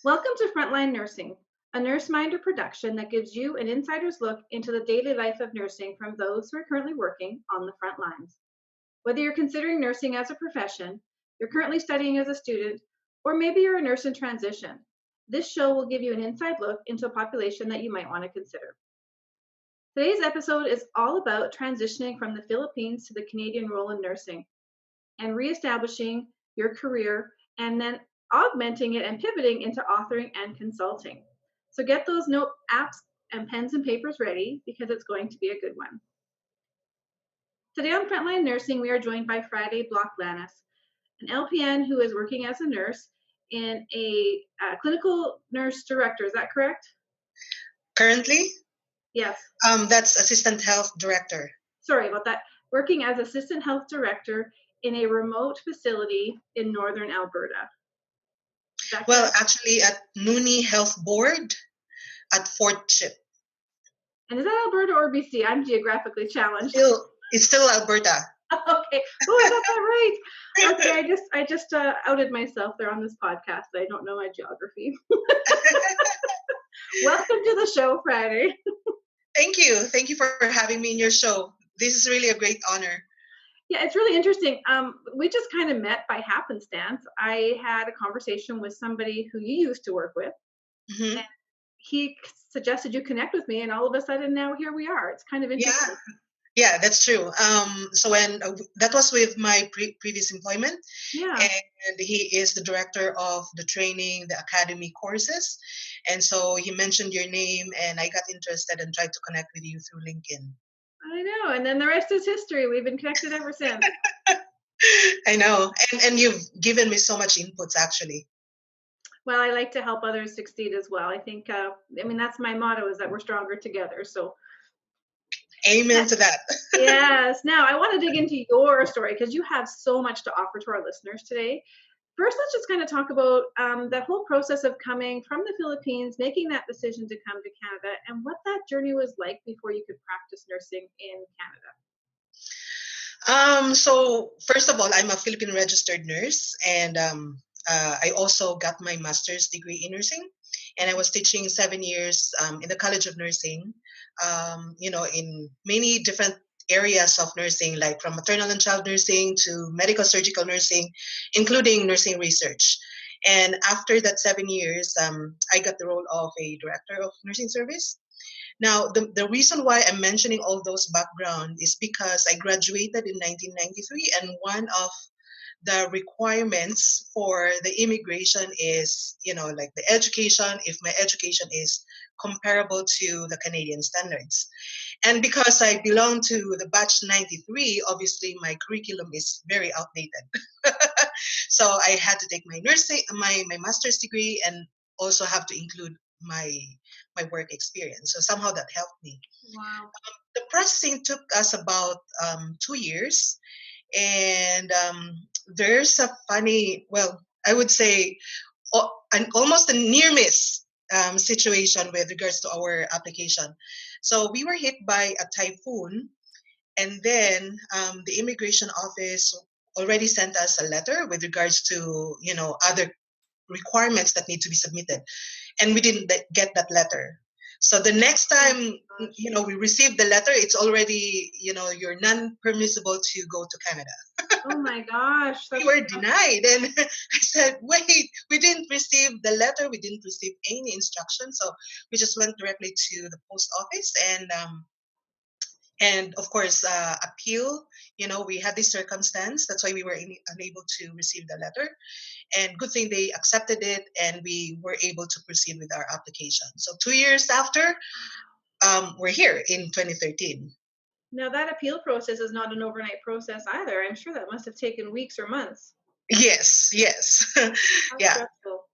Welcome to Frontline Nursing, a NurseMinder production that gives you an insider's look into the daily life of nursing from those who are currently working on the front lines. Whether you're considering nursing as a profession, you're currently studying as a student, or maybe you're a nurse in transition, this show will give you an inside look into a population that you might want to consider. Today's episode is all about transitioning from the Philippines to the Canadian role in nursing and reestablishing your career and then augmenting it and pivoting into authoring and consulting. So get those note apps and pens and papers ready because it's going to be a good one. Today on Frontline Nursing, we are joined by Friday Block-Lanas, an LPN who is working as a nurse in a clinical nurse director. Is that correct? Currently, Yes. that's assistant health director. Sorry about that. Working as assistant health director in a remote facility in northern Alberta. Well, actually, at Noonie Health Board at Fort Chip. And is that Alberta or BC? I'm geographically challenged. It's still Alberta. Okay. Oh, I got that right. Okay, I just outed myself there on this podcast. I don't know my geography. Welcome to the show, Friday. Thank you. Thank you for having me in your show. This is really a great honor. Yeah, it's really interesting. We just kind of met by happenstance. I had a conversation with somebody who you used to work with. Mm-hmm. And he suggested you connect with me, and all of a sudden now here we are. It's kind of interesting. Yeah, that's true. So when that was with my previous employment, and he is the director of the training, the academy courses, and so he mentioned your name, and I got interested and tried to connect with you through LinkedIn. I know, and then the rest is history. We've been connected ever since. I know, and you've given me so much inputs, actually. Well, I like to help others succeed as well. I think, that's my motto is that we're stronger together. So, amen to that. Yes. Now, I want to dig into your story because you have so much to offer to our listeners today. First, let's just kind of talk about that whole process of coming from the Philippines, making that decision to come to Canada, and what that journey was like before you could practice nursing in Canada. So first of all, I'm a Philippine registered nurse, and I also got my master's degree in nursing, and I was teaching 7 years in the College of Nursing, in many different areas of nursing, like from maternal and child nursing to medical surgical nursing, including nursing research. And after that 7 years, I got the role of a director of nursing service. Now, the reason why I'm mentioning all those background is because I graduated in 1993, and one of the requirements for the immigration is, like the education, if my education is comparable to the Canadian standards. And because I belong to the batch 93, obviously my curriculum is very outdated. So I had to take my nursing, my master's degree, and also have to include my work experience. So somehow that helped me. Wow. The processing took us about 2 years, and there's a funny, well, I would say, almost a near miss situation with regards to our application. So we were hit by a typhoon, and then the immigration office already sent us a letter with regards to other requirements that need to be submitted, and we didn't get that letter. So the next time we received the letter, it's already you're non-permissible to go to Canada. Oh my gosh. We were denied, and I said, wait, we didn't receive the letter, we didn't receive any instructions, so we just went directly to the post office, and of course appeal. We had this circumstance, that's why we were unable to receive the letter, and good thing they accepted it, and we were able to proceed with our application. So 2 years after, we're here in 2013. Now that appeal process is not an overnight process either. I'm sure that must have taken weeks or months. Yes. Yeah. Stressful.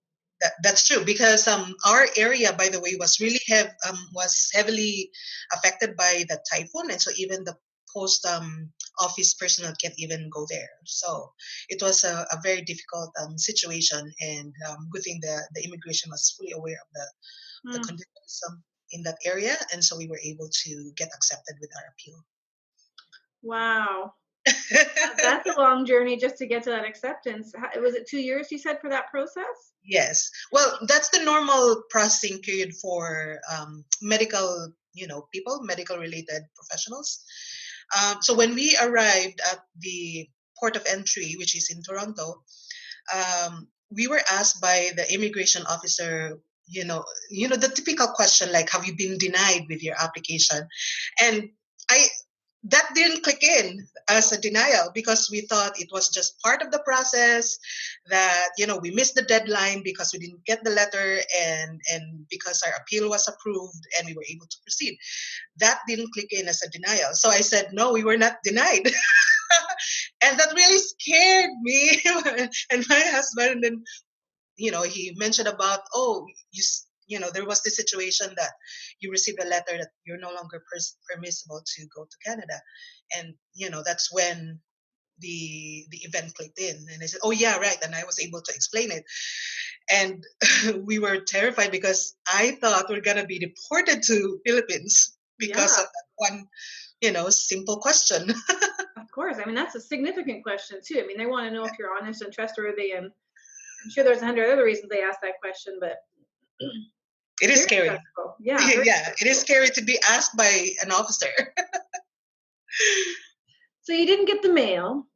That's true, because our area, by the way, was heavily affected by the typhoon, and so even the post office personnel can't even go there. So it was a very difficult situation, and good thing the immigration was fully aware of the conditions in that area, and so we were able to get accepted with our appeal. Wow. That's a long journey just to get to that acceptance. Was it 2 years you said for that process? Yes. Well, that's the normal processing period for medical, people, medical related professionals. So when we arrived at the port of entry, which is in Toronto, we were asked by the immigration officer, the typical question like, have you been denied with your application? And I that didn't click in as a denial because we thought it was just part of the process, that we missed the deadline because we didn't get the letter, and because our appeal was approved and we were able to proceed. That didn't click in as a denial. So I said, no, we were not denied. And that really scared me and my husband. And then he mentioned about, oh, there was this situation that you received a letter that you're no longer permissible to go to Canada. And that's when the event clicked in, and I said, oh yeah, right. And I was able to explain it. And we were terrified because I thought we're gonna be deported to Philippines because Yeah, of that one simple question. of course. I mean, that's a significant question too. I mean, they want to know if you're honest and trustworthy, and I'm sure there's 100 other reasons they ask that question, but It is very scary. stressful. Yeah, very Yeah, it is stressful. scary to be asked by an officer. So you didn't get the mail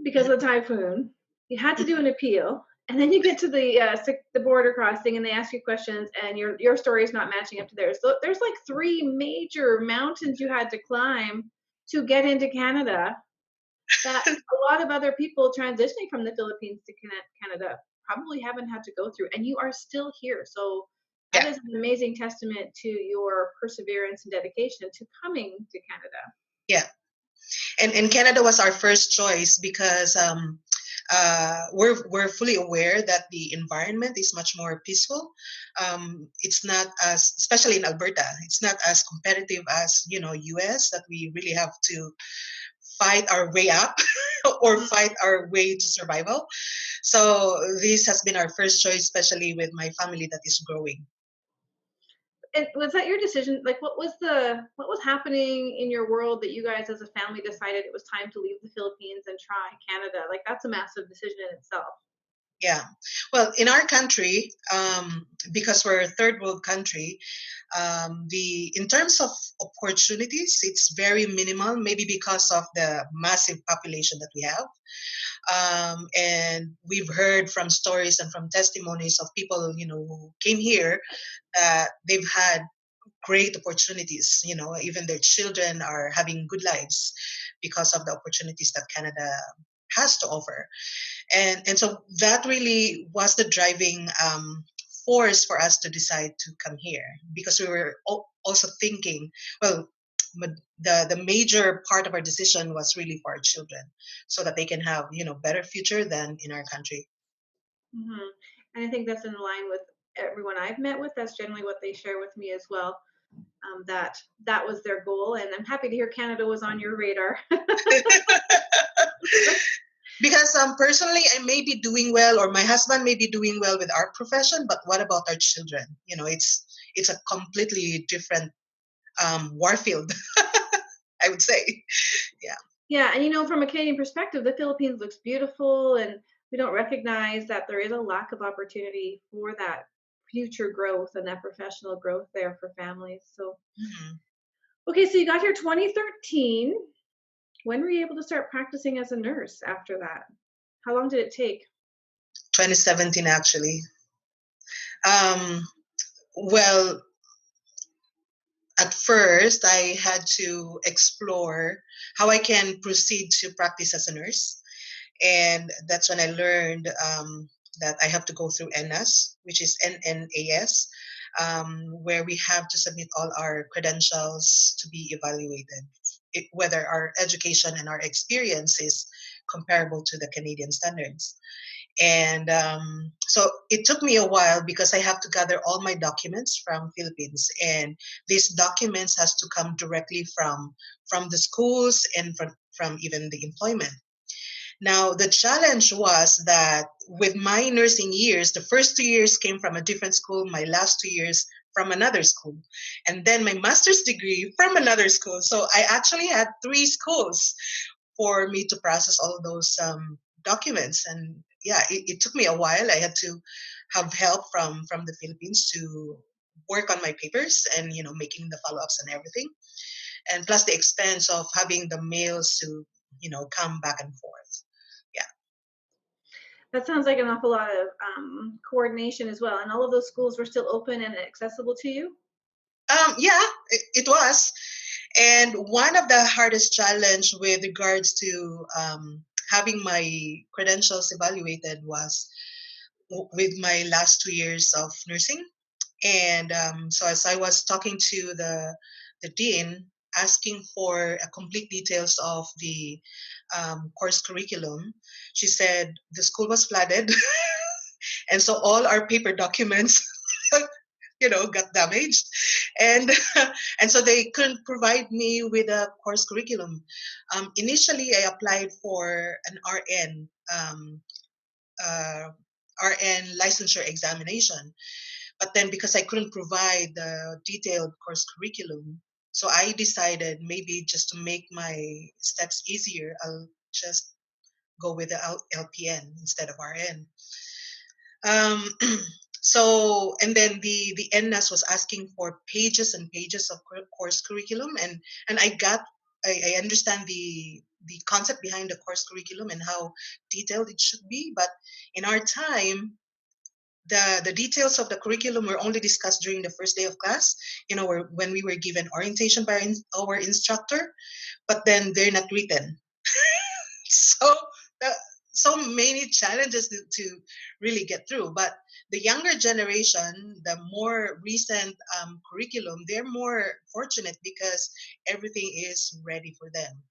because of the typhoon. You had to do an appeal, and then you get to the border crossing, and they ask you questions, and your story is not matching up to theirs. So there's like three major mountains you had to climb to get into Canada that a lot of other people transitioning from the Philippines to Canada probably haven't had to go through, and you are still here. So that Yeah, is an amazing testament to your perseverance and dedication to coming to Canada. yeah. And Canada was our first choice because we're fully aware that the environment is much more peaceful. It's not as, especially in Alberta, it's not as competitive as US, that we really have to fight our way up or Mhm. fight our way to survival. So this has been our first choice, especially with my family that is growing. And was that your decision? Like, what was happening in your world that you guys as a family decided it was time to leave the Philippines and try Canada? Like, that's a massive decision in itself. Yeah. Well, in our country, because we're a third world country, the in terms of opportunities, it's very minimal. Maybe because of the massive population that we have, and we've heard from stories and from testimonies of people, who came here, that they've had great opportunities. Even their children are having good lives because of the opportunities that Canada has to offer. And so that really was the driving force for us to decide to come here, because we were also thinking, well, the major part of our decision was really for our children, so that they can have better future than in our country. Hmm. And I think that's in line with everyone I've met with. That's generally what they share with me as well. That was their goal, and I'm happy to hear Canada was on your radar. Because personally, I may be doing well, or my husband may be doing well with our profession, but what about our children? It's a completely different warfield, I would say. Yeah. Yeah, and from a Canadian perspective, the Philippines looks beautiful, and we don't recognize that there is a lack of opportunity for that future growth and that professional growth there for families. So, Mhm. okay, so you got here 2013. When were you able to start practicing as a nurse after that? How long did it take? 2017, actually. Um, well, at first, I had to explore how I can proceed to practice as a nurse. And that's when I learned that I have to go through NS, which is NNAS, where we have to submit all our credentials to be evaluated, whether our education and our experience is comparable to the Canadian standards. And so it took me a while because I have to gather all my documents from Philippines, and these documents has to come directly from the schools and from even the employment. Now, the challenge was that with my nursing years, the first 2 years came from a different school, my last 2 years from another school, and then my master's degree from another school. So I actually had three schools for me to process all those documents. And yeah, it took me a while. I had to have help from the Philippines to work on my papers and making the follow-ups and everything, and plus the expense of having the mails to come back and forth. Yeah. That sounds like an awful lot of coordination as well. And all of those schools were still open and accessible to you? Yeah, it was. And one of the hardest challenge with regards to having my credentials evaluated was with my last 2 years of nursing. And so as I was talking to the dean, asking for a complete details of the course curriculum, she said the school was flooded, and so all our paper documents got damaged, and and so they couldn't provide me with a course curriculum. Initially I applied for an uh, RN licensure examination, but then because I couldn't provide the detailed course curriculum, so I decided maybe just to make my steps easier, I'll just go with the LPN instead of RN. Um, so, and then the NNAS was asking for pages and pages of course curriculum, and I understand the concept behind the course curriculum and how detailed it should be, but in our time, the details of the curriculum were only discussed during the first day of class, when we were given orientation by our instructor, but then they're not written. So uh, so many challenges to really get through. But the younger generation, the more recent curriculum, they're more fortunate because everything is ready for them.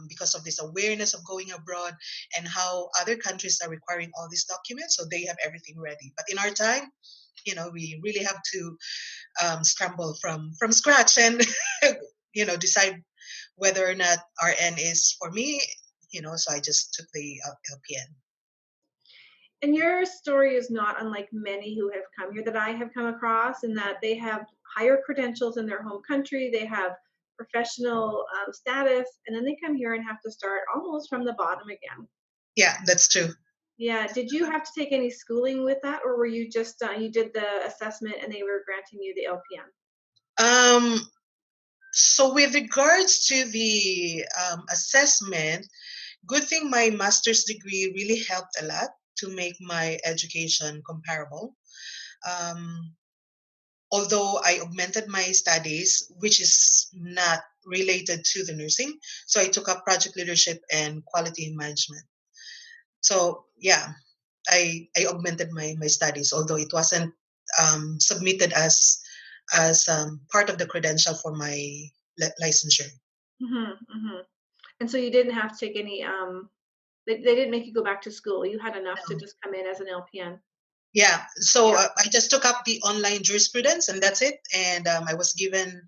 Because of this awareness of going abroad and how other countries are requiring all these documents, so they have everything ready. But in our time, we really have to scramble from scratch and decide whether or not RN is for me. So I just took the LPN. And your story is not unlike many who have come here that I have come across, in that they have higher credentials in their home country, they have professional status, and then they come here and have to start almost from the bottom again. Yeah, that's true. Yeah. Did you have to take any schooling with that, or were you just you did the assessment and they were granting you the LPN? Um, so with regards to the assessment, good thing my master's degree really helped a lot to make my education comparable. Um, Although I augmented my studies, which is not related to the nursing, so I took up project leadership and quality management. So yeah, I augmented my studies, although it wasn't submitted as part of the credential for my licensure. Hmm. Hmm. And so you didn't have to take any, they didn't make you go back to school. You had enough to Um, just come in as an LPN. yeah, so Yeah. I just took up the online jurisprudence, and that's it. And I was given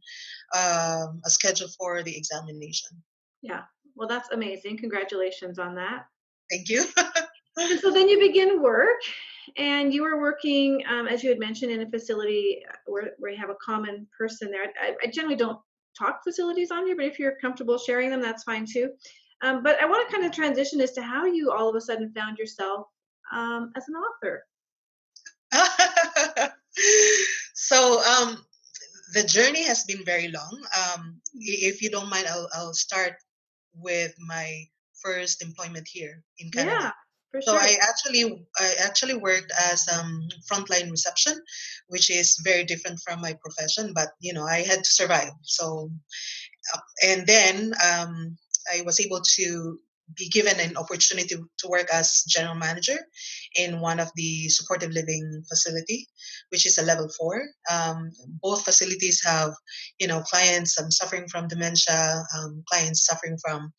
a schedule for the examination. Yeah. Well, that's amazing. Congratulations on that. Thank you. And so then you begin work, and you were working, as you had mentioned, in a facility where you have a common person there. I generally don't talk facilities on here, but if you're comfortable sharing them, that's fine too. But I want to kind of transition as to how you all of a sudden found yourself as an author. So the journey has been very long. If you don't mind, I'll start with my first employment here in Canada. Yeah, for So sure. I actually worked as frontline reception, which is very different from my profession. But I had to survive. So and then I was able to be given an opportunity to work as general manager in one of the supportive living facility, which is a level 4. Both facilities have, clients suffering from dementia, clients suffering from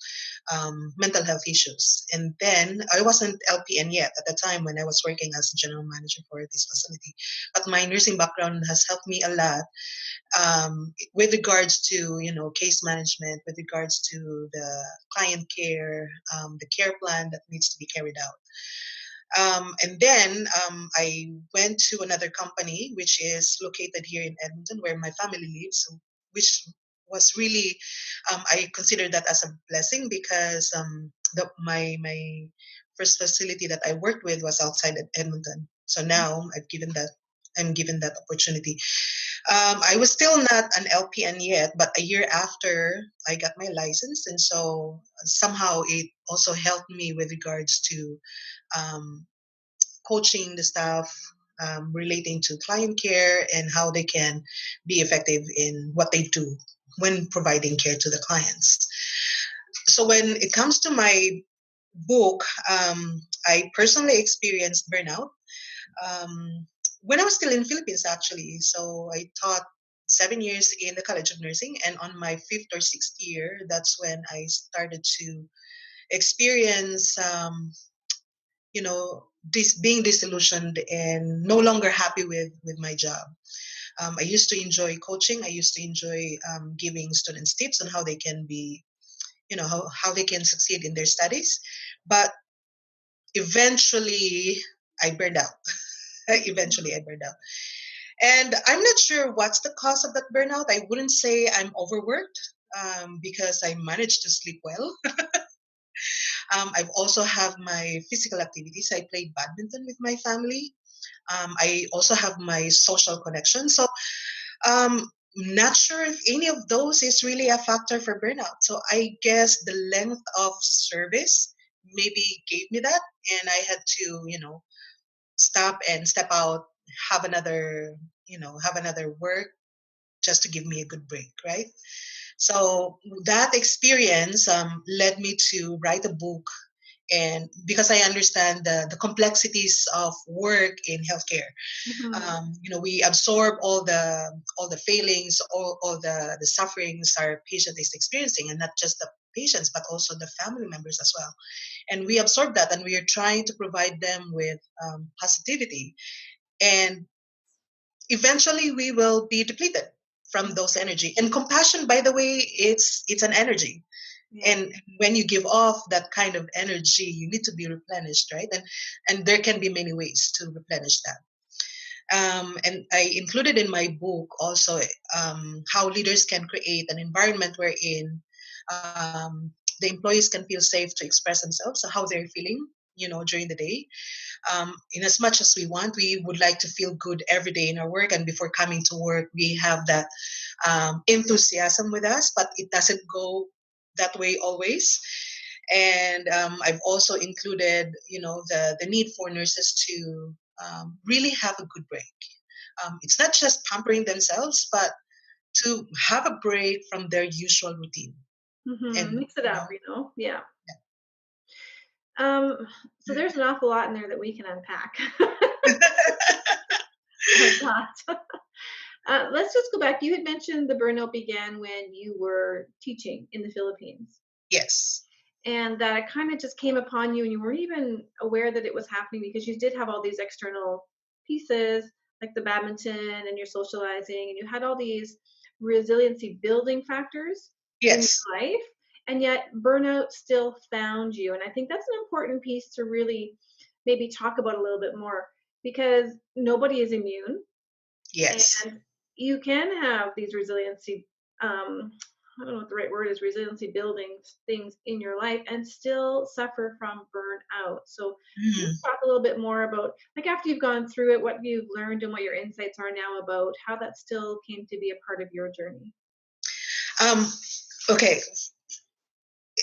mental health issues. And then I wasn't LPN yet at the time when I was working as general manager for this facility, but my nursing background has helped me a lot with regards to case management, with regards to the client care, the care plan that needs to be carried out. And then I went to another company which is located here in Edmonton, where my family lives, which was really, I consider that as a blessing because my first facility that I worked with was outside of Edmonton. So now I'm given that opportunity. I was still not an LPN yet, but a year after I got my license, and so somehow it also helped me with regards to um, coaching the staff, relating to client care and how they can be effective in what they do when providing care to the clients. So when it comes to my book, I personally experienced burnout when I was still in Philippines, actually. So I taught 7 years in the College of Nursing, and on my fifth or sixth year, that's when I started to experience, this being disillusioned and no longer happy with my job. I used to enjoy coaching. I used to enjoy giving students tips on how they can be, how they can succeed in their studies. But eventually, I burned out. Eventually, I burned out. And I'm not sure what's the cause of that burnout. I wouldn't say I'm overworked because I managed to sleep well. I've also have my physical activities. I played badminton with my family. I also have my social connection. So not sure if any of those is really a factor for burnout. So I guess the length of service maybe gave me that, and I had to, stop and step out, have another, have another work just to give me a good break, right? So that experience led me to write a book, and because I understand the complexities of work in healthcare, Mm-hmm. we absorb all the failings, all the sufferings our patient is experiencing, and not just the patients but also the family members as well. And we absorb that, and we are trying to provide them with positivity, and eventually we will be depleted from those energy. And compassion, by the way, it's an energy, Yeah. and when you give off that kind of energy, you need to be replenished, right? And there can be many ways to replenish that. And I included in my book also how leaders can create an environment wherein the employees can feel safe to express themselves, so how they're feeling, during the day. In as much as we want, we would like to feel good every day in our work, and before coming to work, we have that enthusiasm with us, but it doesn't go that way always. And I've also included, the need for nurses to really have a good break. It's not just pampering themselves, but to have a break from their usual routine. Mm-hmm. And Mix it up, Yeah. Um, so there's an awful lot in there that we can unpack. A lot. Let's just go back. You had mentioned the burnout began when you were teaching in the Philippines, yes, and that it kind of just came upon you, and you weren't even aware that it was happening because you did have all these external pieces like the badminton and your socializing, and you had all these resiliency building factors in yes, your life, and yet burnout still found you. And I think that's an important piece to really maybe talk about a little bit more, because nobody is immune, yes. and you can have these resiliency, I don't know what the right word is, resiliency building things in your life and still suffer from burnout. So can you Mm. talk a little bit more about, like, after you've gone through it, what you've learned and what your insights are now about how that still came to be a part of your journey? Um, okay,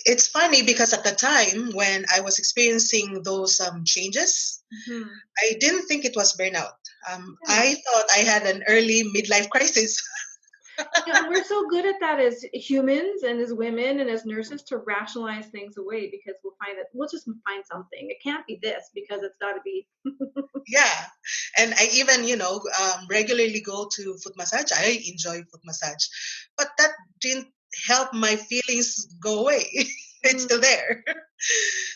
it's funny because at the time when I was experiencing those changes, Hmm. I didn't think it was burnout. Yeah. I thought I had an early midlife crisis. And we're so good at that as humans and as women and as nurses, to rationalize things away, because we'll just find something. It can't be this because it's got to be. Yeah, and I even, regularly go to foot massage. I enjoy foot massage, but that didn't help my feelings go away. It's Mm, still there.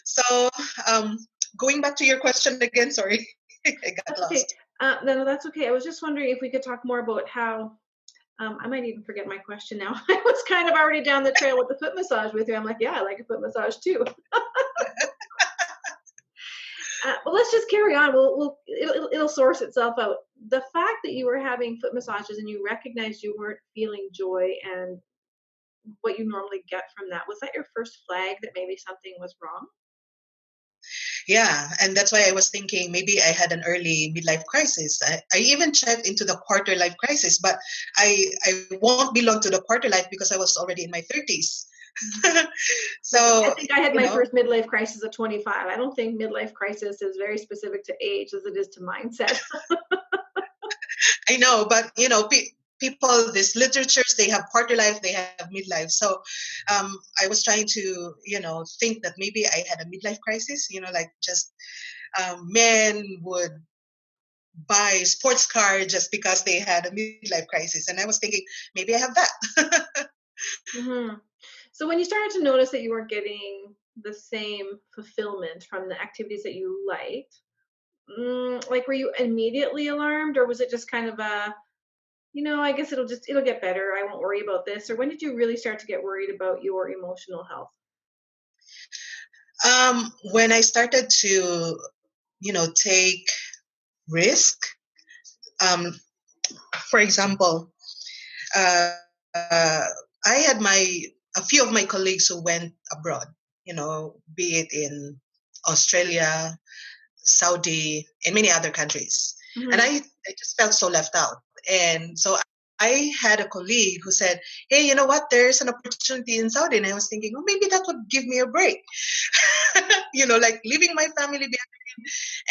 So, um, going back to your question again, sorry, I got that's okay. lost. No, no, that's okay. I was just wondering if we could talk more about how. I might even forget my question now. I was kind of already down the trail with the foot massage with you. I'm like, yeah, I like a foot massage too. But let's just carry on. It'll source itself out. The fact that you were having foot massages and you recognized you weren't feeling joy and what you normally get from that. Was that your first flag that maybe something was wrong? Yeah, and that's why I was thinking maybe I had an early midlife crisis. I even checked into the quarter life crisis, but I won't belong to the quarter life because I was already in my 30s. I So, think I had you my know, first midlife crisis at 25. I don't think midlife crisis is very specific to age as it is to mindset. I know, but people, these literatures, they have quarter life, they have midlife. So, I was trying to, think that maybe I had a midlife crisis. Like just men would buy sports car just because they had a midlife crisis, and I was thinking maybe I have that. hmm So when you started to notice that you weren't getting the same fulfillment from the activities that you liked, like were you immediately alarmed, or was it just kind of a, I guess it'll get better. I won't worry about this. Or when did you really start to get worried about your emotional health? When I started to, take risk, um, for example, uh, uh, I had a few of my colleagues who went abroad, be it in Australia, Saudi, and many other countries. And hmm I just felt so left out. And so I had a colleague who said, "Hey, you know what? There's an opportunity in Saudi." And I was thinking, oh, maybe that would give me a break. Like leaving my family behind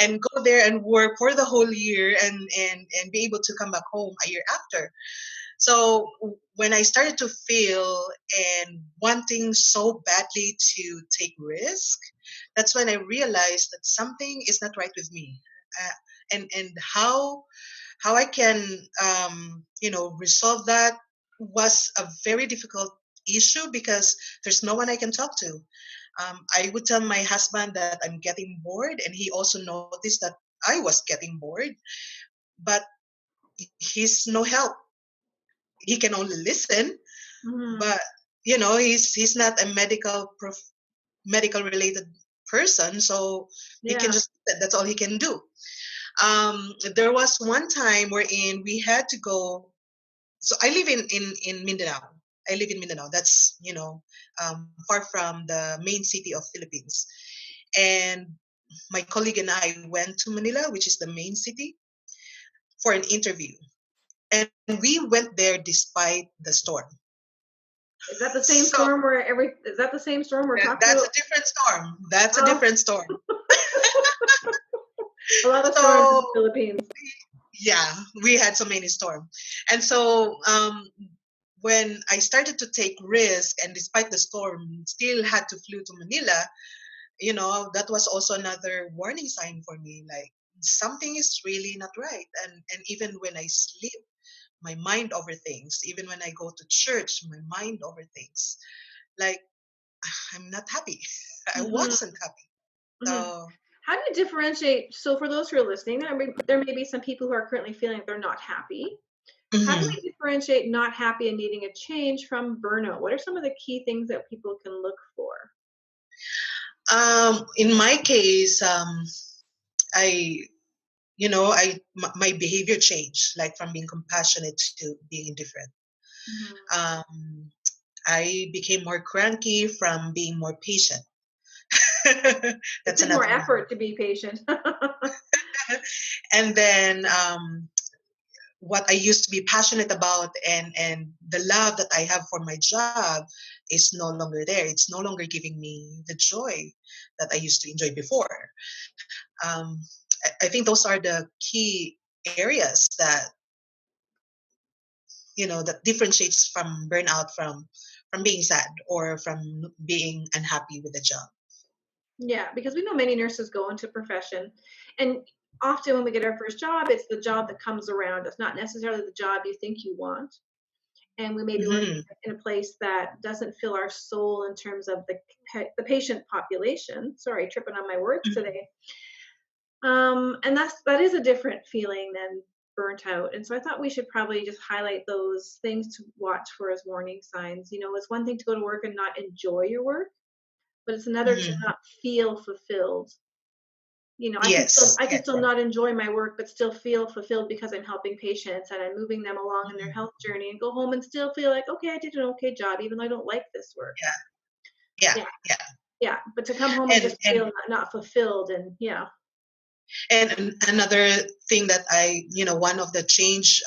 and go there and work for the whole year and be able to come back home a year after. So when I started to feel and wanting so badly to take risk, that's when I realized that something is not right with me, and how I can resolve that was a very difficult issue because there's no one I can talk to. I would tell my husband that I'm getting bored, and he also noticed that I was getting bored, but he's no help. He can only listen, hmm but he's not a medical related person, so he can Yeah. just, that's all he can do. There was one time wherein we had to go. So I live in Mindanao. I live in Mindanao. That's far from the main city of Philippines. And my colleague and I went to Manila, which is the main city, for an interview. And we went there despite the storm. Is that the same So storm where every? Is that the same storm we're talking that's about? a different storm. That's a Oh, different storm. a lot of storms in So the Philippines. yeah, we had so many storms. And so when I started to take risk and despite the storm still had to flew to Manila, that was also another warning sign for me, like something is really not right. And even when I sleep, my mind overthinks. Even when I go to church, my mind overthinks. Like I'm not happy. I hmm wasn't happy. hmm So How do you differentiate? So, for those who are listening, there may be some people who are currently feeling like they're not happy. How do mhm. we differentiate not happy and needing a change from burnout? What are some of the key things that people can look for? In my case, I my behavior changed, like from being compassionate to being indifferent. hmm Um, I became more cranky from being more patient. It That's took more another one. effort to be patient. And then what I used to be passionate about and the love that I have for my job is no longer there. It's no longer giving me the joy that I used to enjoy before. Um, I think those are the key areas that differentiates from burnout from being sad or from being unhappy with the job. Yeah, because we know many nurses go into profession, and often when we get our first job, it's the job that comes around. It's not necessarily the job you think you want, and we may be working Hmm. in a place that doesn't fill our soul in terms of the patient population. Sorry, tripping on my words today. And that is a different feeling than burnt out. And so I thought we should probably just highlight those things to watch for as warning signs. It's one thing to go to work and not enjoy your work, but it's another to Hmm. not feel fulfilled. Yes, I can yes. still not enjoy my work, but still feel fulfilled because I'm helping patients and I'm moving them along in their Mhm. health journey, and go home and still feel like, okay, I did an okay job, even though I don't like this work. Yeah, yeah, Yeah, yeah. yeah. But to come home and And just feel not fulfilled, and yeah. another thing that one of the change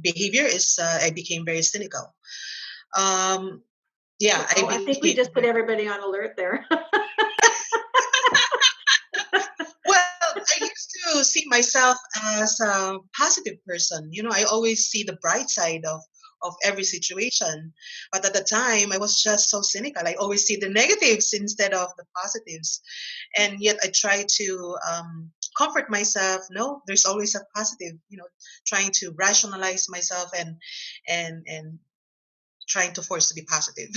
behavior is I became very cynical. Um, yeah, I Oh, I think we became. just put everybody on alert there. Well, I used to see myself as a positive person. I always see the bright side of every situation. But at the time, I was just so cynical. I always see the negatives instead of the positives. And yet I try to comfort myself. No, there's always a positive, trying to rationalize myself and trying to force to be positive.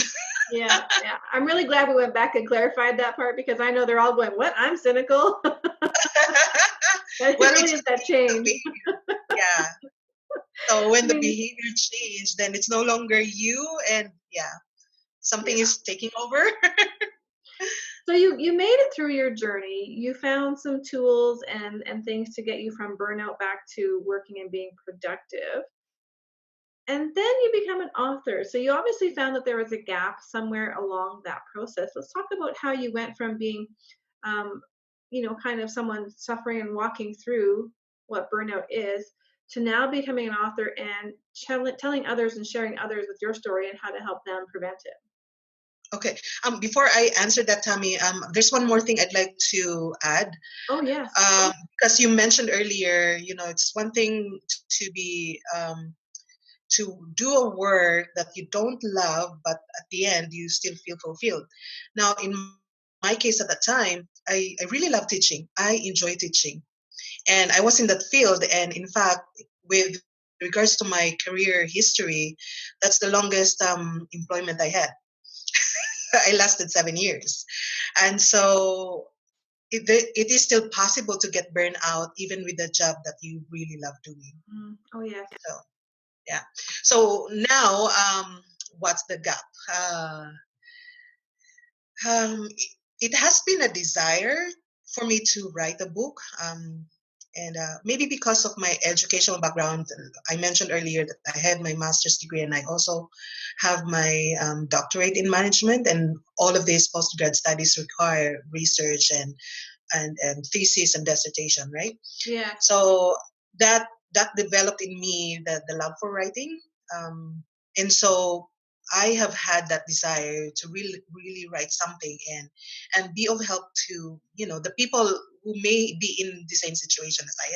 Yeah, yeah. I'm really glad we went back and clarified that part, because I know they're all going, "What? I'm cynical." But it Well, really it's is that the change. behavior. Yeah. So I when the mean, behavior changed, then it's no longer you, and yeah, something yeah. is taking over. So you made it through your journey. You found some tools and things to get you from burnout back to working and being productive. And then you become an author. So you obviously found that there was a gap somewhere along that process. Let's talk about how you went from being, um, kind of someone suffering and walking through what burnout is, to now becoming an author and telling others and sharing others with your story and how to help them prevent it. Okay. Before I answer that, Tammy, there's one more thing I'd like to add. Oh, yes. Because you mentioned earlier, it's one thing to be to do a work that you don't love, but at the end you still feel fulfilled. Now, in my case at the time, I really love teaching. I enjoy teaching. And I was in that field. And in fact, with regards to my career history, that's the longest employment I had. I lasted 7 years. And so it is still possible to get burned out even with a job that you really love doing. Oh, yes. So, yeah. So now, what's the gap? It has been a desire for me to write a book. And maybe because of my educational background, I mentioned earlier that I have my master's degree and I also have my doctorate in management. And all of these postgrad studies require research and thesis and dissertation, right? Yeah. So that that developed in me the love for writing, and so I have had that desire to really write something and be of help to the people who may be in the same situation as I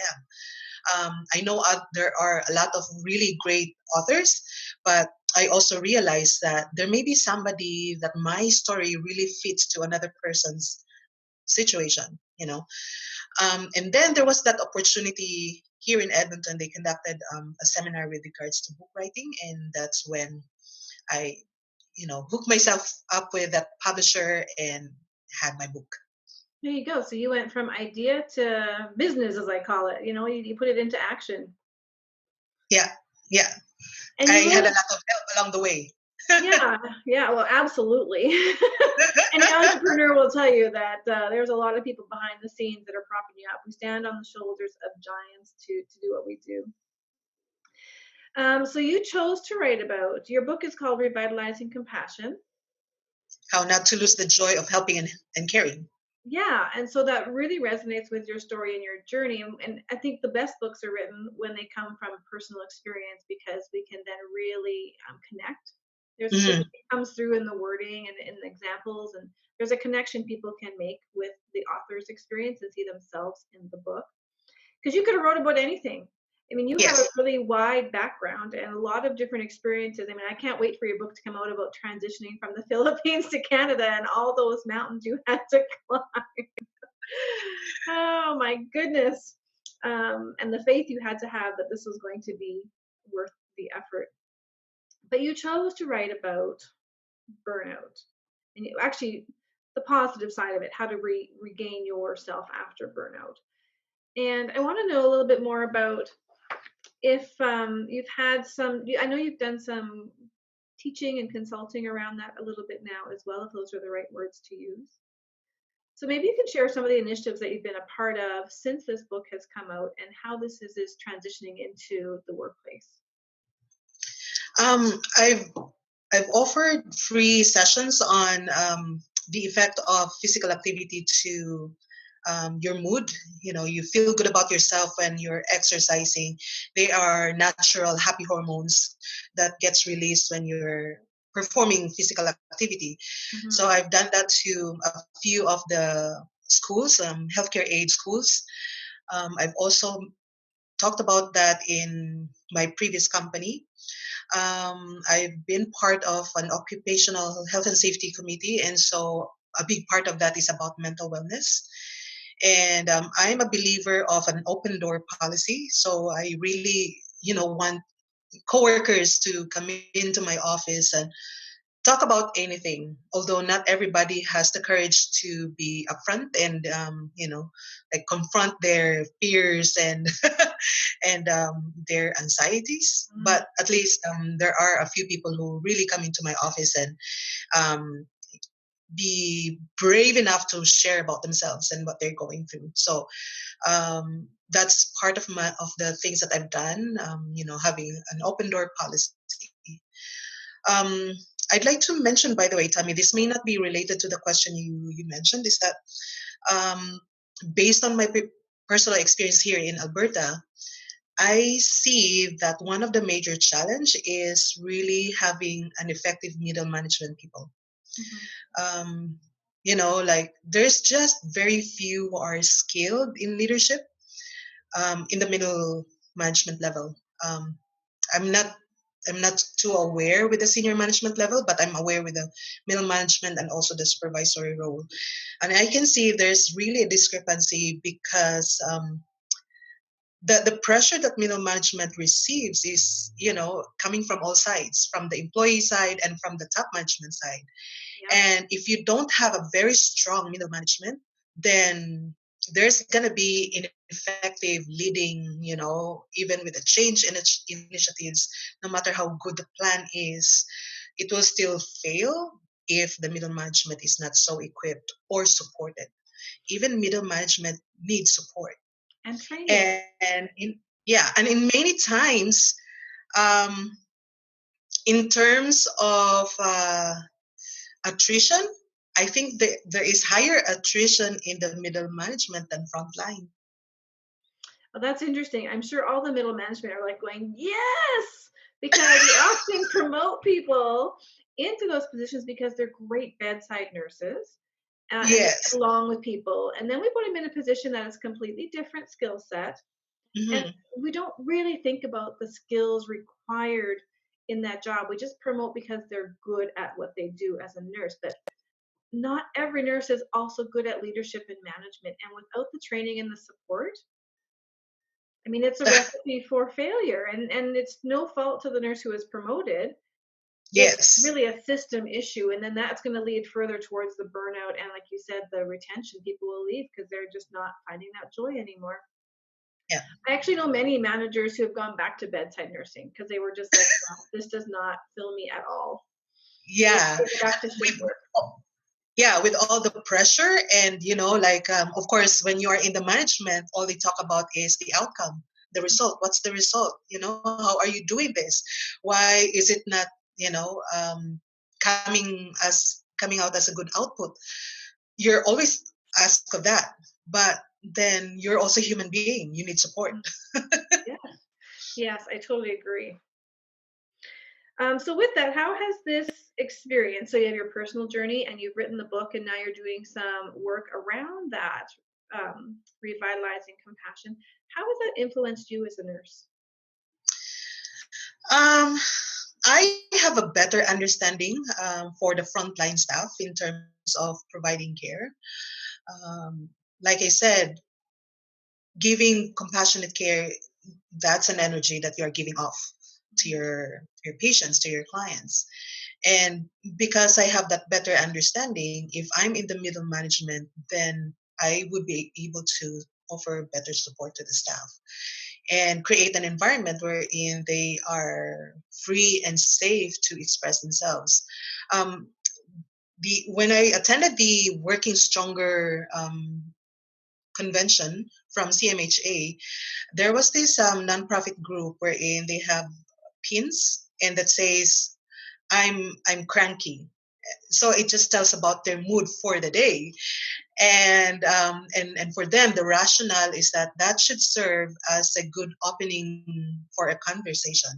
am. I know there are a lot of really great authors, but I also realize that there may be somebody that my story really fits to another person's situation. And then there was that opportunity here in Edmonton. They conducted a seminar with regards to book writing, and that's when I, hooked myself up with that publisher and had my book. There you go. So you went from idea to business, as I call it. You put it into action. Yeah, yeah. And I you had wrote, a lot of help along the way. yeah, yeah, well, absolutely. Any entrepreneur will tell you that there's a lot of people behind the scenes that are propping you up. We stand on the shoulders of giants to do what we do. So you chose to write about, your book is called Revitalizing Compassion. How not to lose the joy of helping and caring. Yeah, and so that really resonates with your story and your journey. And I think the best books are written when they come from personal experience, because we can then really connect. Mhm. It comes through in the wording and in the examples, and there's a connection people can make with the author's experience and see themselves in the book. Because you could have wrote about anything. I mean, you have a Yes. really wide background and a lot of different experiences. I mean, I can't wait for your book to come out about transitioning from the Philippines to Canada and all those mountains you had to climb. Oh my goodness. And the faith you had to have that this was going to be worth the effort. But you chose to write about burnout, and actually the positive side of it, how to regain yourself after burnout. And I want to know a little bit more about if you've had some, I know you've done some teaching and consulting around that a little bit now as well, if those are the right words to use. So maybe you can share some of the initiatives that you've been a part of since this book has come out and how this is transitioning into the workplace. Um, I've I've offered free sessions on the effect of physical activity to your mood. You know, you feel good about yourself when you're exercising. They are natural happy hormones that gets released when you're performing physical activity. So Hmm. I've done that to a few of the schools, healthcare aid schools. I've also talked about that in my previous company. I've been part of an occupational health and safety committee, and so a big part of that is about mental wellness. And I'm a believer of an open door policy, so I really, want coworkers to come into my office and talk about anything. Although not everybody has the courage to be upfront and, like confront their fears and their anxieties. Mm. But at least there are a few people who really come into my office and um, be brave enough to share about themselves and what they're going through. So that's part of the things that I've done. Having an open door policy. Um, I'd like to mention, by the way, Tammy, this may not be related to the question you mentioned, is that um, based on my personal experience here in Alberta, I see that one of the major challenge is really having an effective middle management people. Hmm. Um, like there's just very few who are skilled in leadership in the middle management level. Um, I'm not I'm not too aware with the senior management level, but I'm aware with the middle management and also the supervisory role. And I can see there's really a discrepancy because the pressure that middle management receives is, coming from all sides, from the employee side and from the top management side. Yep. And if you don't have a very strong middle management, then there's going to be ineffective leading, even with the change in initiatives, no matter how good the plan is, it will still fail if the middle management is not so equipped or supported. Even middle management needs support. And training. And in many times, um, in terms of attrition, I think there is higher attrition in the middle management than frontline. Well, that's interesting. I'm sure all the middle management are like going, yes, because we often promote people into those positions because they're great bedside nurses and they get Yes. along with people. And then we put them in a position that is completely different skill set. And Hmm. we don't really think about the skills required in that job. We just promote because they're good at what they do as a nurse. But not every nurse is also good at leadership and management. And without the training and the support, I mean, it's a recipe for failure, and it's no fault to the nurse who is promoted. It's Yes. really a system issue, and then that's going to lead further towards the burnout and, like you said, the retention. People will leave because they're just not finding that joy anymore. Yeah. I actually know many managers who have gone back to bedside nursing because they were just like, "No, this does not fill me at all." So Yeah. they go back to shift With work. yeah, with all the pressure and like of course when you are in the management, all they talk about is the outcome, the result. What's the result? How are you doing this? Why is it not, coming out as a good output? You're always asked of that, but then you're also a human being. You need support. Mhm. Yes, yes, I totally agree. So with that, how has this experience, so you have your personal journey and you've written the book and now you're doing some work around that, revitalizing compassion, how has that influenced you as a nurse? um I have a better understanding for the frontline staff in terms of providing care. um, like I said, giving compassionate care, that's an energy that you're giving off to your patients, to your clients. And because I have that better understanding, if I'm in the middle management, then I would be able to offer better support to the staff and create an environment wherein they are free and safe to express themselves. um, when I attended the Working Stronger convention from CMHA, there was this nonprofit group wherein they have pins and that says I'm cranky. So it just tells about their mood for the day. And for them, the rationale is that that should serve as a good opening for a conversation.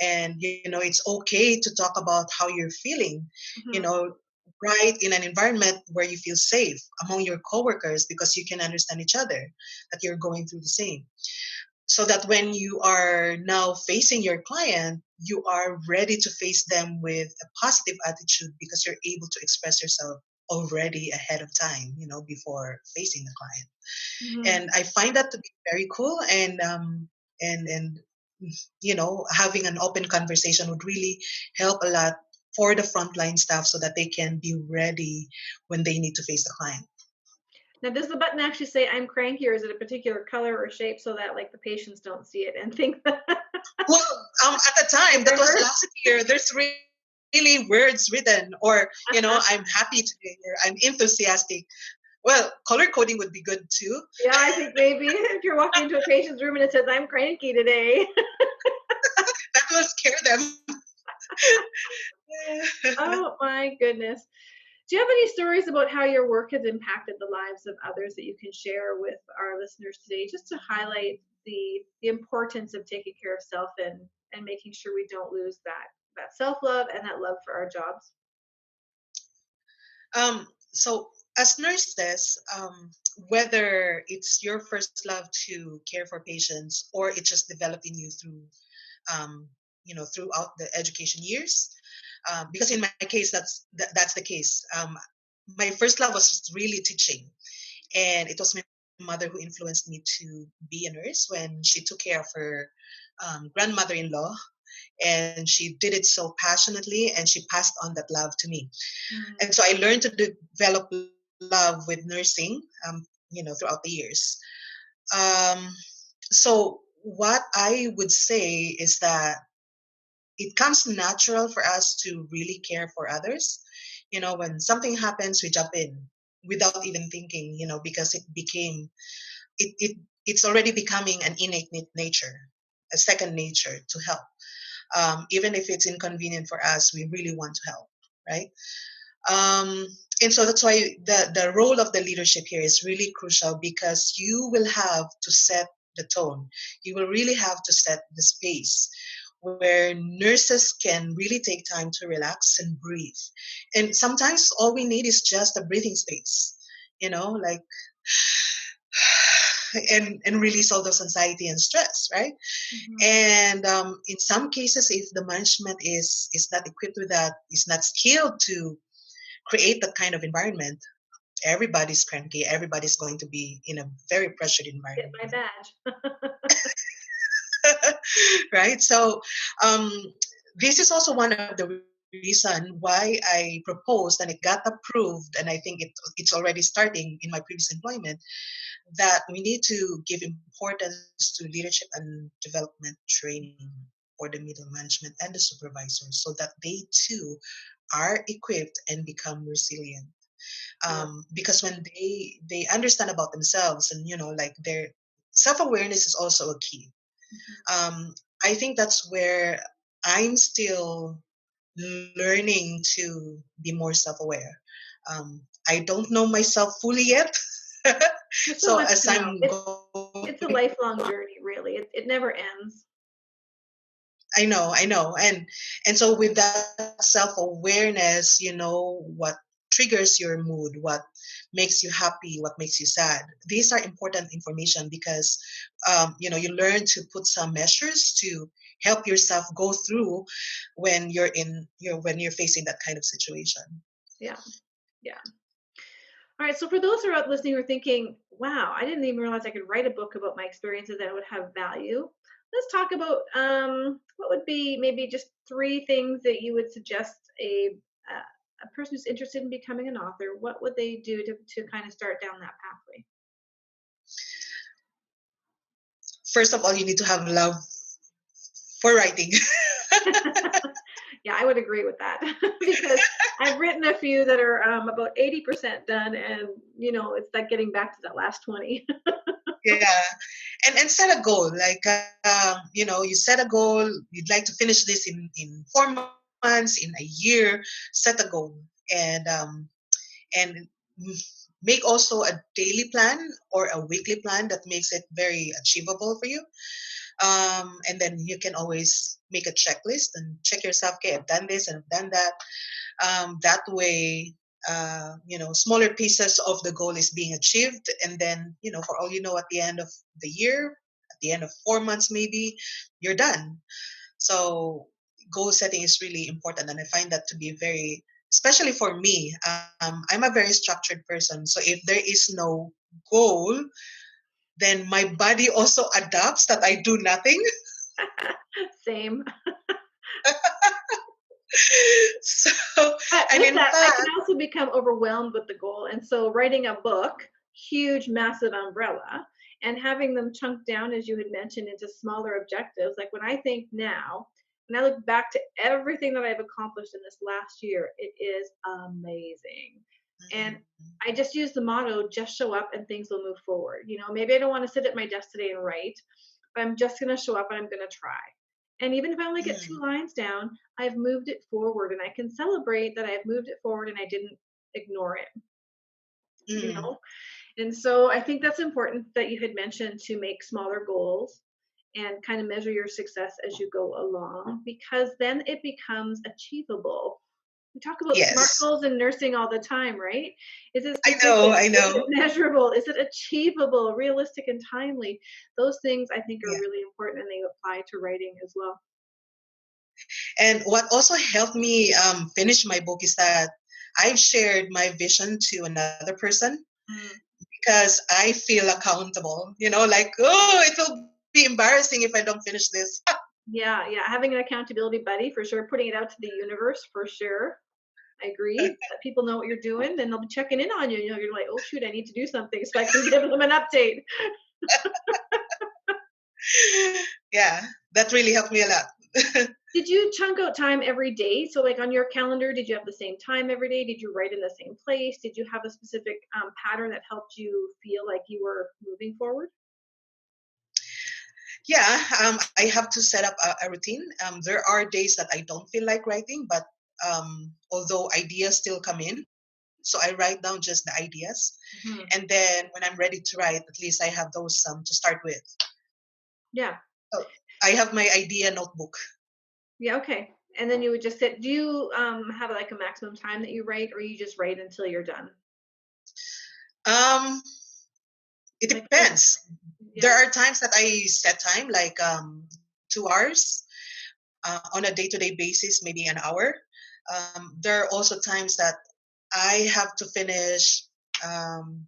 And it's okay to talk about how you're feeling, you Mm-hmm. know, right, in an environment where you feel safe among your coworkers because you can understand each other, that you're going through the same, so that when you are now facing your client, you are ready to face them with a positive attitude because you're able to express yourself already ahead of time, before facing the client. Mm-hmm. And I find that to be very cool. And having an open conversation would really help a lot for the frontline staff so that they can be ready when they need to face the client. Now, does the button actually say "I'm cranky," or is it a particular color or shape so that like the patients don't see it and think that Well, at the time, that was reverse? last year, there's really words written, or, I'm happy today, or I'm enthusiastic. Well, color coding would be good too. Yeah, I think maybe if you're walking into a patient's room and it says "I'm cranky today." That will scare them. Oh my goodness. Do you have any stories about how your work has impacted the lives of others that you can share with our listeners today, just to highlight the importance of taking care of self and making sure we don't lose that self-love and that love for our jobs? So, as nurses, whether it's your first love to care for patients or it just developed in you through, throughout the education years, because in my case, that's the case. My first love was really teaching, and it was my mother who influenced me to be a nurse when she took care of her grandmother-in-law, and she did it so passionately, and she passed on that love to me. Mm, And so I learned to develop love with nursing, throughout the years. Um, so what I would say is that it comes natural for us to really care for others. When something happens, we jump in without even thinking, because it's already becoming an innate nature, a second nature to help. Even if it's inconvenient for us, we really want to help, right? Um, and so that's why the role of the leadership here is really crucial, because you will have to set the tone. You will really have to set the space where nurses can really take time to relax and breathe. And sometimes all we need is just a breathing space, like, and release all those anxiety and stress, right? mhm. And in some cases, if the management is not equipped with that, is not skilled to create that kind of environment, everybody's cranky. Everybody's going to be in a very pressured Get environment, my badge. right? So um, this is also one of the reason why I proposed and it got approved, and I think it's already starting in my previous employment, that we need to give importance to leadership and development training for the middle management and the supervisors, so that they too are equipped and become resilient. Yeah. Because when they understand about themselves, and like their self-awareness is also a key. Mhm. I think that's where I'm still learning to be more self-aware. I don't know myself fully yet. There's so So much as to know. I'm going, It's a lifelong journey, really. It never ends. I know, and so with that self-awareness, what triggers your mood, what makes you happy, what makes you sad. These are important information, because you learn to put some measures to help yourself go through when you're facing that kind of situation. Yeah. Yeah. All right. So for those who are out listening who are thinking, wow, I didn't even realize I could write a book about my experiences that would have value. Let's talk about what would be maybe just three things that you would suggest a person who's interested in becoming an author. What would they do to kind of start down that pathway? First of all, you need to have love for writing. Yeah, I would agree with that because I've written a few that are about 80% done, and it's like getting back to that last 20. Yeah, and set a goal. Like you set a goal. You'd like to finish this in 4 months, in a year. Set a goal, and make also a daily plan or a weekly plan that makes it very achievable for you. And then you can always make a checklist and check yourself. Okay, I've done this and I've done that. That way, smaller pieces of the goal is being achieved. And then, for all you know, at the end of the year, at the end of 4 months, maybe you're done. So goal setting is really important. And I find that to be very, especially for me, I'm a very structured person. So if there is no goal, then my body also adapts that I do nothing. Same. So, But and with in that, I can fact, also become overwhelmed with the goal. And so writing a book, huge, massive umbrella, and having them chunked down, as you had mentioned, into smaller objectives. Like when I think now, when I look back to everything that I've accomplished in this last year, it is amazing. And mm, I just use the motto, just show up and things will move forward. Maybe I don't want to sit at my desk today and write, but I'm just going to show up and I'm going to try. And even if I only get two mm, lines down, I've moved it forward and I can celebrate that I've moved it forward and I didn't ignore it, you mm, know? And so I think that's important that you had mentioned to make smaller goals and kind of measure your success as you go along because then it becomes achievable. We talk about SMART yes, goals in nursing all the time, right? Is it I know, specific? I Is it know. measurable? Is it achievable, realistic, and timely? Those things I think are Yeah. really important and they apply to writing as well. And what also helped me finish my book is that I've shared my vision to another person Mm. because I feel accountable. Like, oh, it will be embarrassing if I don't finish this. Yeah, yeah, having an accountability buddy for sure, putting it out to the universe for sure. I agree. Let people know what you're doing, then they'll be checking in on you. You're like, oh shoot, I need to do something so I can give them an update. Yeah, that really helped me a lot. Did you chunk out time every day? So, like on your calendar, did you have the same time every day? Did you write in the same place? Did you have a specific pattern that helped you feel like you were moving forward? Yeah, I have to set up a routine. There are days that I don't feel like writing, but although ideas still come in, so I write down just the ideas. Hmm. And then when I'm ready to write, at least I have those to start with. Yeah. So I have my idea notebook. Yeah. Okay. And then you would just sit. Do you have like a maximum time that you write, or you just write until you're done? Um, it Like, for, depends. There yeah. are times that I set time, like 2 hours on a day-to-day basis, maybe an hour. There are also times that I have to finish um,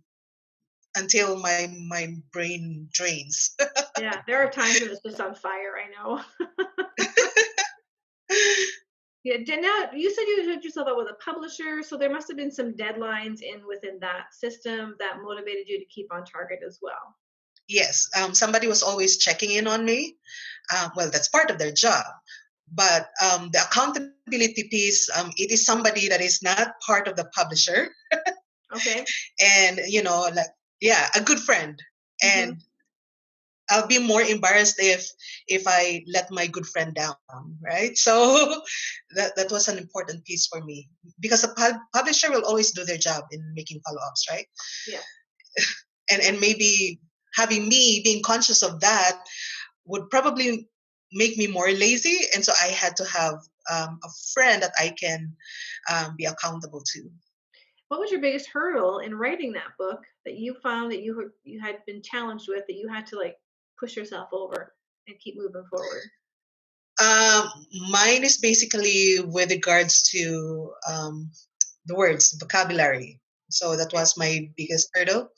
until my brain drains. Yeah, there are times when it's just on fire, I know. Yeah, now you said you hooked yourself up with a publisher, so there must have been some deadlines in within that system that motivated you to keep on target as well. Yes, somebody was always checking in on me. Well, that's part of their job. But the accountability piece, it is somebody that is not part of the publisher, Okay. and like, yeah, a good friend. Hmm. And I'll be more embarrassed if I let my good friend down, right? So that was an important piece for me because a publisher will always do their job in making follow-ups, right? Yes. And maybe having me being conscious of that would probably make me more lazy, and so I had to have a friend that I can be accountable to. What was your biggest hurdle in writing that book that you found that you had been challenged with that you had to like push yourself over and keep moving forward? Um, Mine is basically with regards to the words, vocabulary. So that Okay. was my biggest hurdle.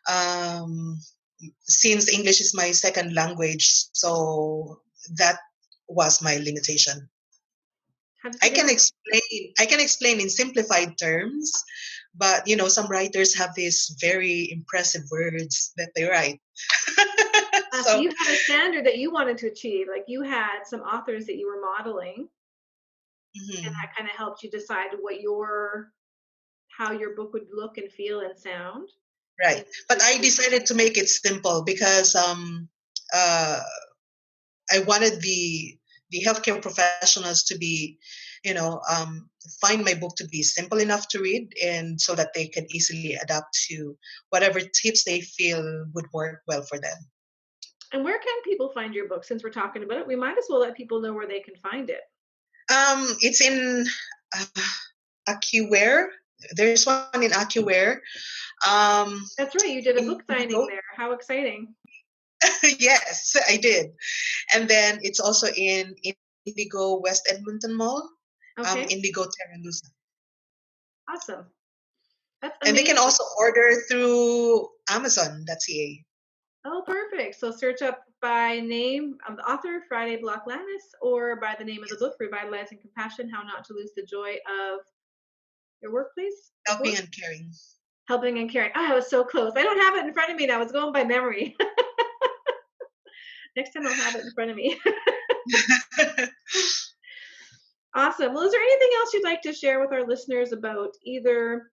Um, since English is my second language, so that was my limitation. How did I you can do it? explain. I can explain in simplified terms, but some writers have these very impressive words that they write. So So you had a standard that you wanted to achieve, like you had some authors that you were modeling. And Hmm. that kind of helped you decide how your book would look and feel and sound. Right. And But I decided to make it simple because uh, I wanted the healthcare professionals to be, you know, find my book to be simple enough to read, and so that they can easily adapt to whatever tips they feel would work well for them. where can people find your book? Since we're talking about it, we might as well let people know where they can find it. It's in uh, AccuWare. There's one in AccuWare. Um, That's right, you did a book signing Indigo. there. How exciting. Yes, I did. And then it's also in Indigo West Edmonton Mall, Okay, Indigo Terralusa. awesome. That's And they can amazing. also order through Amazon.ca. Oh, perfect. So search up by name of the author, Friday Block-Lanas, or by the name of the book, Revitalizing Compassion, How Not to Lose the Joy of Your Workplace, of Helping work, and caring. helping and caring. Oh, I was so close. I don't have it in front of me now. I was going by memory. Next time I'll have it in front of me. Awesome. Well, is there anything else you'd like to share with our listeners about either?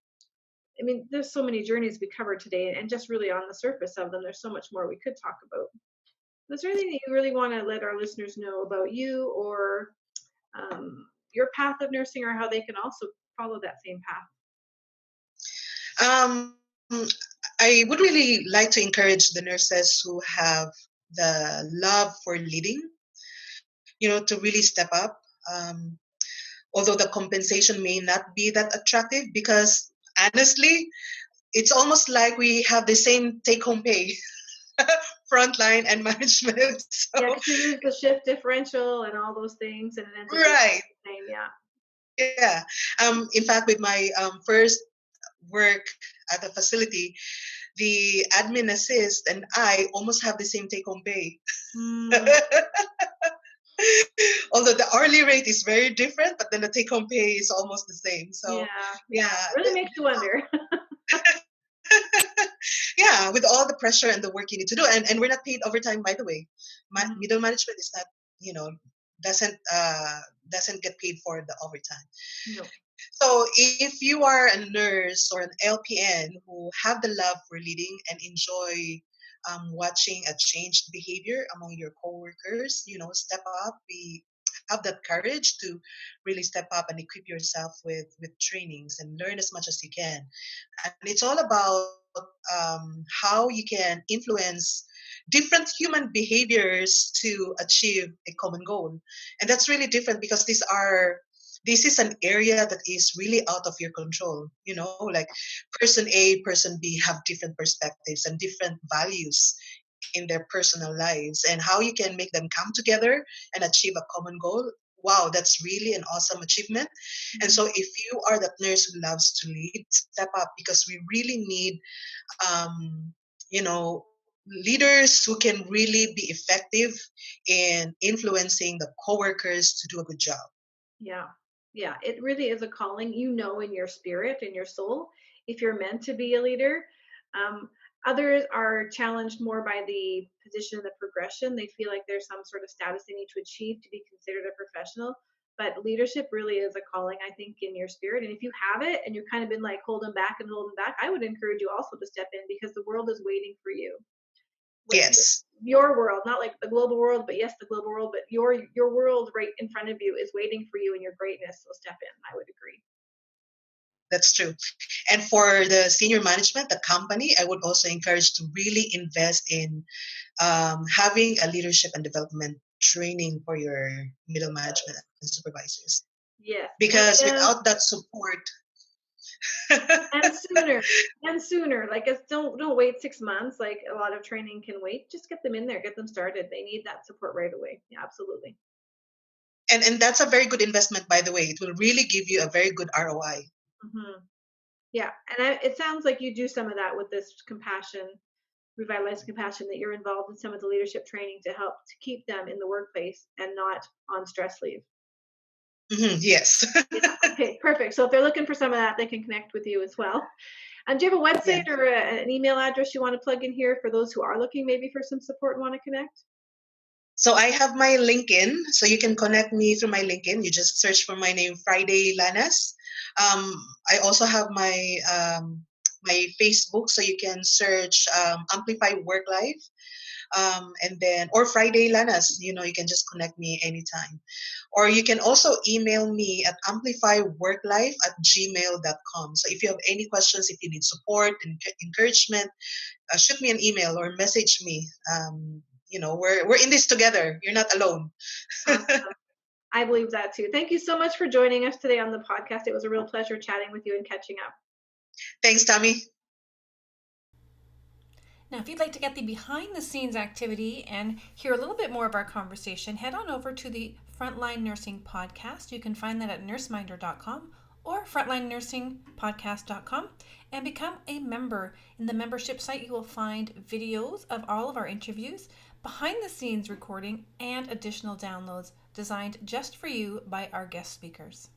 I mean, there's so many journeys we covered today, and just really on the surface of them, there's so much more we could talk about. Is there anything that you really want to let our listeners know about you or your path of nursing, or how they can also follow that same path? um, I would really like to encourage the nurses who have the love for leading, to really step up. Um, Although the compensation may not be that attractive, because honestly, it's almost like we have the same take home pay, frontline and management. Yeah, So, because you lose the shift differential and all those things, and it ends up being right. the same. Yeah. Yeah. In fact, with my first work at the facility, the admin assist and I almost have the same take home pay. Mm, Although the hourly rate is very different, but then the take home pay is almost the same. So, yeah. Yeah. yeah. Really makes you wonder. Yeah, with all the pressure and the work you need to do, and we're not paid overtime, by the way. Mhm. Middle management is not, you know doesn't doesn't get paid for the overtime. No. So if you are a nurse or an LPN who have the love for leading and enjoy watching a changed behavior among your coworkers, step up. We have that courage to really step up and equip yourself with trainings and learn as much as you can. And it's all about how you can influence different human behaviors to achieve a common goal. And that's really different, because this is an area that is really out of your control. Like person A, person B have different perspectives and different values in their personal lives, and how you can make them come together and achieve a common goal. Wow, that's really an awesome achievement. And Mhm. so if you are that nurse who loves to lead, step up, because we really need um, you know leaders who can really be effective in influencing the coworkers to do a good job. Yeah. Yeah. It really is a calling, in your spirit, in your soul, if you're meant to be a leader. Um, Others are challenged more by the position and the progression. They feel like there's some sort of status they need to achieve to be considered a professional. But leadership really is a calling, I think, in your spirit. And if you have it and you've kind of been like holding back and holding back, I would encourage you also to step in, because the world is waiting for you. What Yes, your world, not like the global world, but yes, the global world, but your world right in front of you is waiting for you and your greatness. So step in. I would agree. that's true. And for the senior management, the company, I would also encourage to really invest in having a leadership and development training for your middle management and supervisors. Yes, Because without that support, and sooner, and sooner. Like, don't wait 6 months. Like a lot of training can wait. Just get them in there, get them started. They need that support right away. Yeah, absolutely. and that's a very good investment, by the way. It will really give you a very good ROI. Hmm. Yeah, and it sounds like you do some of that with this compassion, revitalize compassion. That you're involved in some of the leadership training to help to keep them in the workplace and not on stress leave. Yes. Yeah. Okay. Perfect. So if they're looking for some of that, they can connect with you as well. And do you have a Yeah. website or an email address you want to plug in here for those who are looking maybe for some support and want to connect? So I have my LinkedIn, so you can connect me through my LinkedIn. You just search for my name, Friday Lanas. I also have my Facebook, so you can search Amplify Work Life, and then or Friday Lanas. You can just connect me anytime, or you can also email me at amplifyworklife@gmail.com. So if you have any questions, if you need support and encouragement, shoot me an email or message me. We're in this together. You're not alone. Awesome. I believe that too. Thank you so much for joining us today on the podcast. It was a real pleasure chatting with you and catching up. Thanks, Tammy. Now, if you'd like to get the behind the scenes activity and hear a little bit more of our conversation, head on over to the Frontline Nursing Podcast. You can find that at nurseminder.com or frontlinenursingpodcast.com and become a member. In the membership site, you will find videos of all of our interviews, behind the scenes recording, and additional downloads designed just for you by our guest speakers.